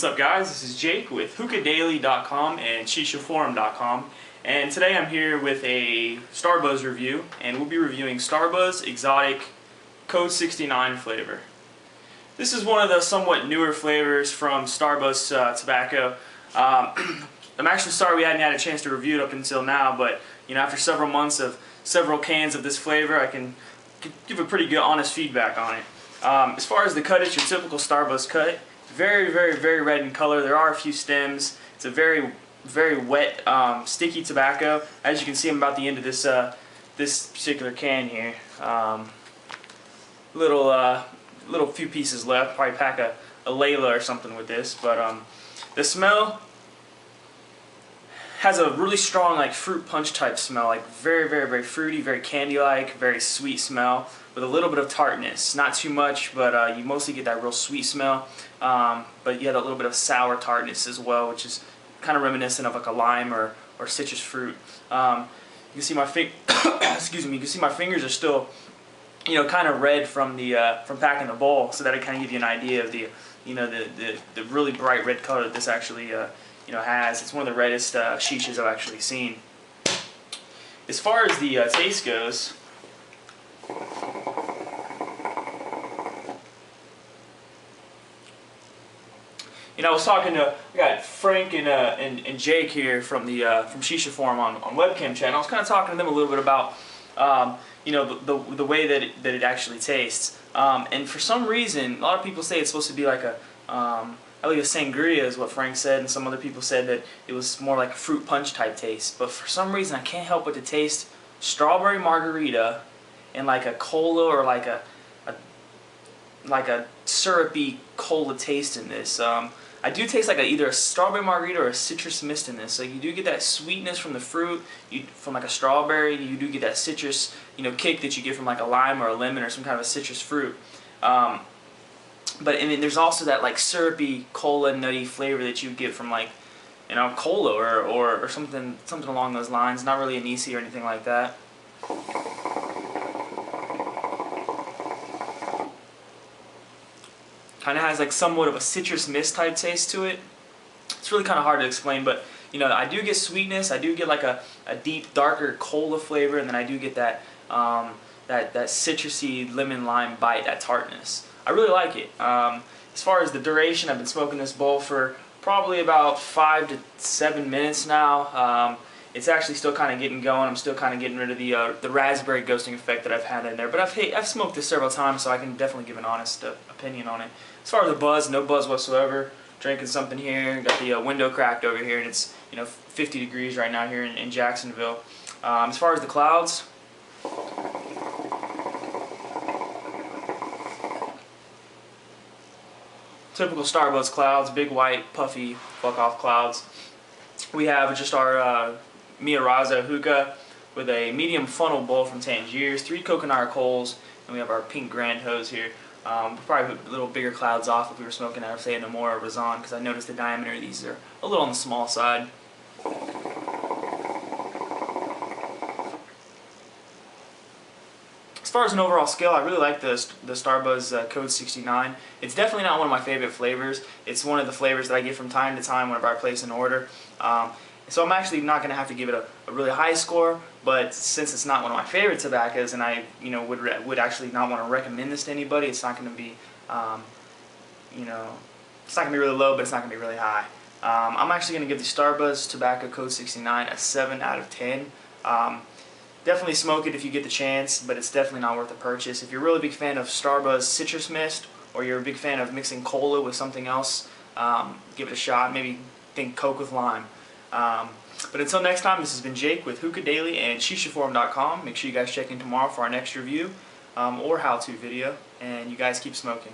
what's up guys? This is Jake with HookahDaily.com and ShishaForum.com, and today I'm here with a Starbuzz review, and we'll be reviewing Starbuzz Exotic Code 69 flavor. This is one of the somewhat newer flavors from Starbuzz tobacco. I'm actually sorry we hadn't had a chance to review it up until now, but you know, after several months of several cans of this flavor, I can give a pretty good honest feedback on it. As far as the cut, it's your typical Starbuzz cut. Very, very, very red in color. There are a few stems. It's a very, very wet, sticky tobacco. As you can see, I'm about the end of this this particular can here. Little few pieces left. Probably pack a Layla or something with this. But the smell has a really strong, like, fruit punch type smell. Like very, very, very fruity, very candy-like, very sweet smell with a little bit of tartness. Not too much, but you mostly get that real sweet smell. But you have a little bit of sour tartness as well, which is kind of reminiscent of like a lime or citrus fruit. You can see my excuse me. You can see my fingers are still, you know, kind of red from the from packing the bowl, so that it kind of give you an idea of the, you know, the really bright red color that this actually you know, has. It's one of the reddest shishas I've actually seen. As far as the taste goes, you know, I was talking to, I got Frank and Jake here from the from Shisha Forum on webcam chat. And I was kind of talking to them a little bit about you know, the way that it actually tastes. And for some reason, a lot of people say it's supposed to be like a I believe a sangria is what Frank said, and some other people said that it was more like a fruit punch type taste. But for some reason, I can't help but to taste strawberry margarita and like a cola or like a syrupy cola taste in this. I do taste like either a strawberry margarita or a citrus mist in this. So you do get that sweetness from the fruit, from like a strawberry. You do get that citrus, you know, kick that you get from like a lime or a lemon or some kind of a citrus fruit. But and then there's also that like syrupy cola nutty flavor that you get from, like, you know, cola or something along those lines. Not really anise or anything like that. Kind of has like somewhat of a citrus mist type taste to it. It's really kind of hard to explain, but you know, I do get sweetness. I do get like a deep, darker cola flavor, and then I do get that that citrusy lemon lime bite, that tartness. I really like it. As far as the duration, I've been smoking this bowl for probably about 5 to 7 minutes now. It's actually still kind of getting going. I'm still kind of getting rid of the raspberry ghosting effect that I've had in there. But I've smoked this several times, so I can definitely give an honest opinion on it. As far as the buzz, no buzz whatsoever. Drinking something here. Got the window cracked over here, and it's, you know, 50 degrees right now here in Jacksonville. As far as the clouds, typical Starbuzz clouds, big white puffy fuck off clouds. We have just our Mia-Raza hookah with a medium funnel bowl from Tangiers, 3 coconut coals, and we have our pink grand hose here. We'll probably put a little bigger clouds off if we were smoking out of, say, a Namora or Razan, because I noticed the diameter of these are a little on the small side. As far as an overall scale, I really like the Starbuzz Code 69. It's definitely not one of my favorite flavors. It's one of the flavors that I get from time to time whenever I place an order. So I'm actually not going to have to give it a really high score, but since it's not one of my favorite tobaccos, and I, you know, would actually not want to recommend this to anybody, it's not going to be, you know, it's not going to be really low, but it's not going to be really high. I'm actually going to give the Starbuzz Tobacco Code 69 a 7 out of 10. Definitely smoke it if you get the chance, but it's definitely not worth the purchase. If you're a really big fan of Starbuzz Citrus Mist, or you're a big fan of mixing cola with something else, give it a shot. Maybe think Coke with lime. But until next time, this has been Jake with HookahDaily and ShishaForum.com. Make sure you guys check in tomorrow for our next review or how-to video, and you guys keep smoking.